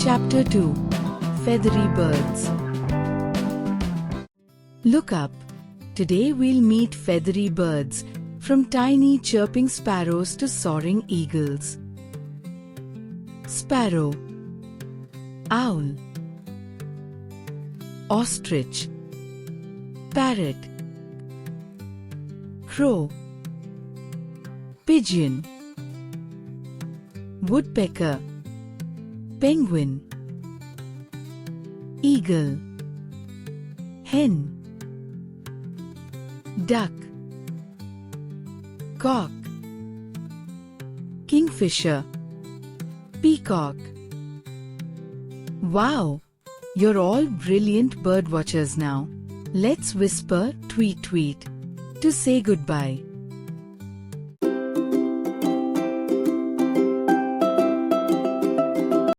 Chapter 2 Feathery Birds. Look up. Today we'll meet feathery birds, from tiny chirping sparrows to soaring eagles. Sparrow, owl, ostrich, parrot, crow, pigeon, woodpecker, penguin, eagle, hen, duck, cock, kingfisher, peacock. Wow! You're all brilliant bird watchers now. Let's whisper tweet tweet to say goodbye.